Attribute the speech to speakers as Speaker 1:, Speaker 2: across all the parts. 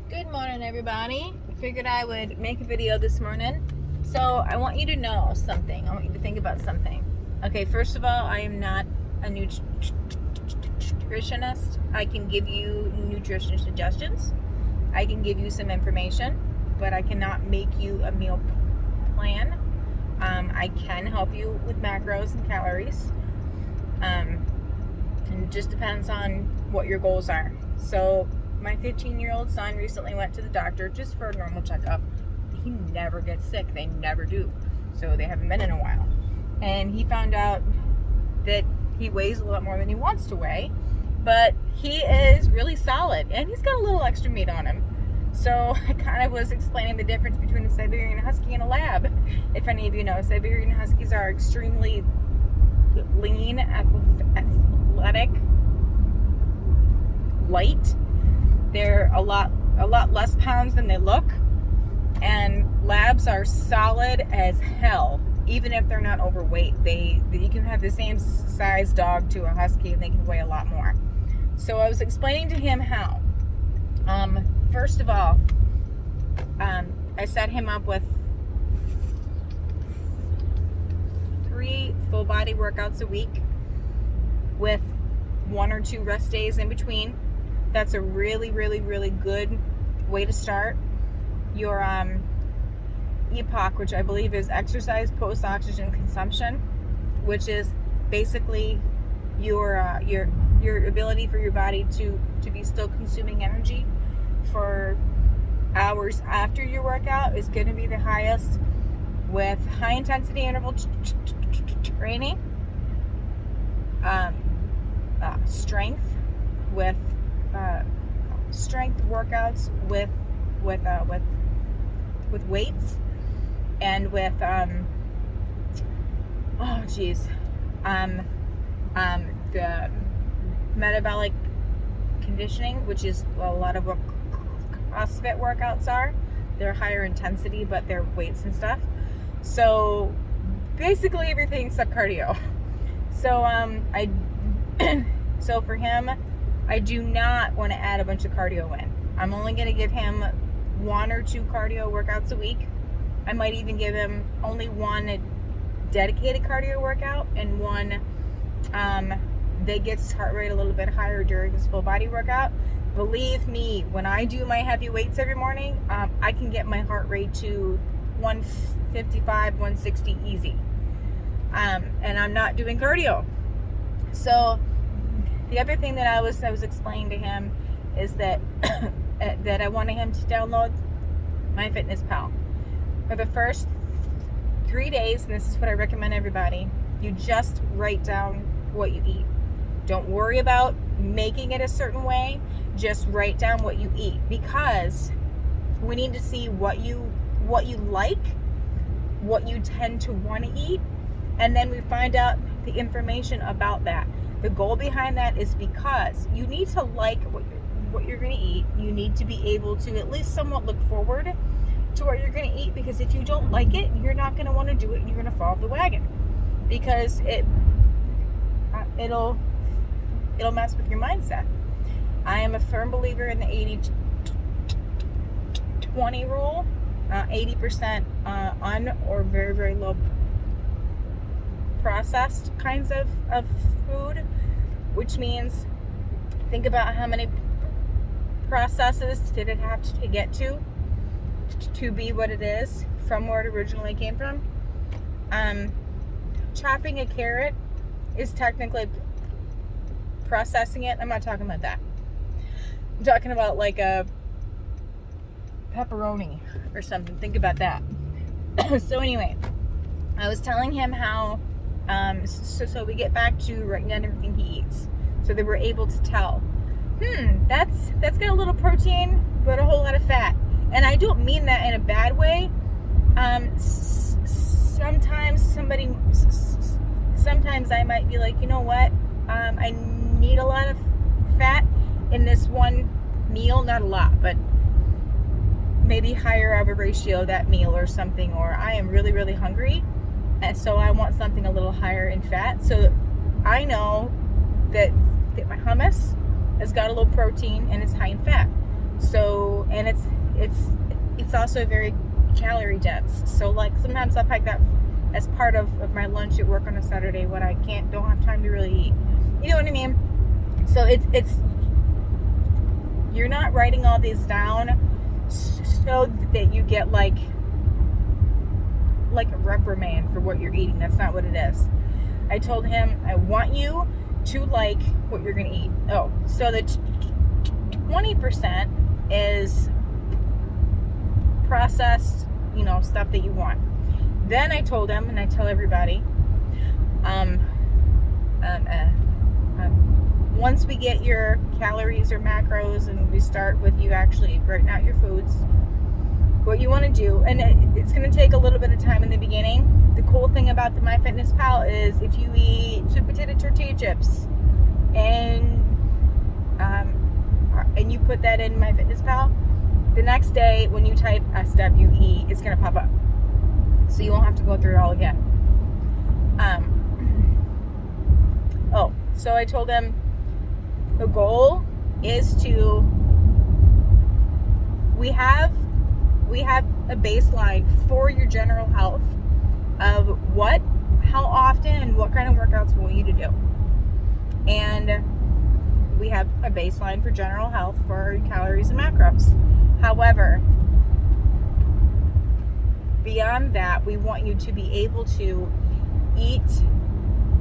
Speaker 1: Good morning, everybody. Figured I would make a video this morning. So I want you to know something. I want you to think about something. Okay, first of all, I am not a nutritionist. I can give you nutrition suggestions. I can give you some information, but I cannot make you a meal plan. I can help you with macros and calories. And it just depends on what your goals are. So my 15-year-old son recently went to the doctor just for a normal checkup. He never gets sick. They never do. So they haven't been in a while. And he found out that he weighs a lot more than he wants to weigh, but he is really solid and he's got a little extra meat on him. So I kind of was explaining the difference between a Siberian Husky and a Lab. If any of you know, Siberian Huskies are extremely lean, athletic, light. They're a lot less pounds than they look, and Labs are solid as hell. Even if they're not overweight, you can have the same size dog to a Husky and they can weigh a lot more. So I was explaining to him how. First of all, I set him up with 3 full body workouts a week with 1 or 2 rest days in between. That's a really, really, really good way to start your EPOC, which I believe is exercise post oxygen consumption, which is basically your ability for your body to be still consuming energy for hours after your workout is going to be the highest with high intensity interval training, strength with strength workouts with weights, and with the metabolic conditioning, which is a lot of what CrossFit workouts are. They're higher intensity, but they're weights and stuff. So basically everything except cardio. So so for him, I do not want to add a bunch of cardio in. I'm only going to give him 1 or 2 cardio workouts a week. I might even give him only 1 dedicated cardio workout and 1 that gets his heart rate a little bit higher during his full body workout. Believe me, when I do my heavy weights every morning, I can get my heart rate to 155, 160 easy. And I'm not doing cardio. So the other thing that I was explaining to him is that that I wanted him to download MyFitnessPal. For the first 3 days, and this is what I recommend everybody, you just write down what you eat. Don't worry about making it a certain way. Just write down what you eat, because we need to see what you like, what you tend to want to eat, and then we find out the information about that. The goal behind that is because you need to like what you're going to eat. You need to be able to at least somewhat look forward to what you're going to eat, because if you don't like it, you're not going to want to do it, and you're going to fall off the wagon, because it'll mess with your mindset. I am a firm believer in the 80-20 rule. 80% un or very, very low processed kinds of food, which means think about how many processes did it have to get to be what it is from where it originally came from. Chopping a carrot is technically processing it. I'm not talking about that. I'm talking about like a pepperoni or something. Think about that. So anyway, I was telling him how so we get back to writing down everything he eats, so that we're able to tell, that's got a little protein but a whole lot of fat. And I don't mean that in a bad way. Sometimes I might be like, you know what, I need a lot of fat in this one meal, not a lot, but maybe higher of a ratio that meal or something, or I am really, really hungry, and so I want something a little higher in fat. So I know that my hummus has got a little protein and it's high in fat. So, and it's also very calorie dense. So like sometimes I'll pack that as part of my lunch at work on a Saturday when I don't have time to really eat. You know what I mean? So it's you're not writing all these down so that you get like a reprimand for what you're eating. That's not what it is. I told him I want you to like what you're gonna eat. Oh, so the 20% is processed, stuff that you want. Then I told him, and I tell everybody, once we get your calories or macros and we start with you actually writing out your foods, what you want to do, and it's going to take a little bit of time in the beginning. The cool thing about the MyFitnessPal is if you eat sweet potato tortilla chips and you put that in MyFitnessPal, the next day when you type SWE, it's going to pop up. So you won't have to go through it all again. So I told them the goal is we have a baseline for your general health of how often and what kind of workouts we want you to do. And we have a baseline for general health for calories and macros. However, beyond that, we want you to be able to eat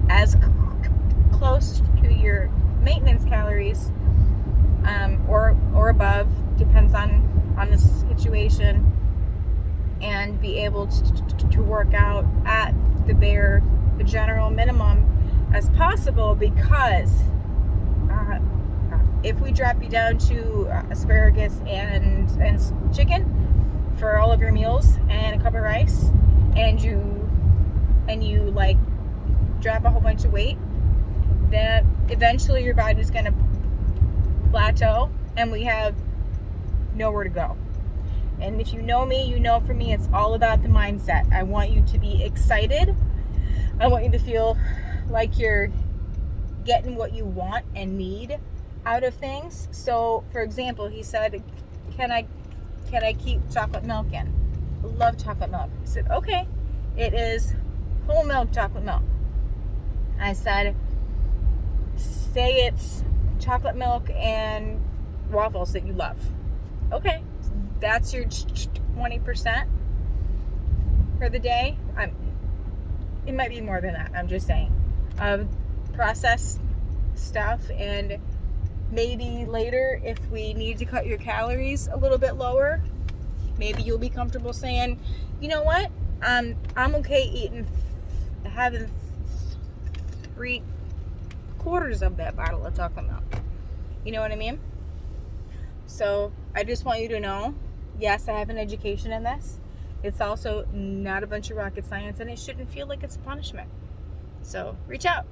Speaker 1: as close to your maintenance calories or above, depends on the situation, and be able to work out at the general minimum as possible, because if we drop you down to asparagus and chicken for all of your meals and a cup of rice, and you like drop a whole bunch of weight, then eventually your body's going to plateau and we have nowhere to go. And if you know me, you know for me it's all about the mindset. I want you to be excited. I want you to feel like you're getting what you want and need out of things. So for example, he said, can I keep chocolate milk in? I love chocolate milk. I said, okay. It is whole milk chocolate milk. I said, say it's chocolate milk and waffles that you love. Okay, that's your 20% for the day. It might be more than that, I'm just saying. Processed stuff, and maybe later if we need to cut your calories a little bit lower, maybe you'll be comfortable saying, you know what, I'm okay having 3/4 of that bottle of chocolate milk. You know what I mean? So I just want you to know, yes, I have an education in this. It's also not a bunch of rocket science, and it shouldn't feel like it's a punishment. So reach out.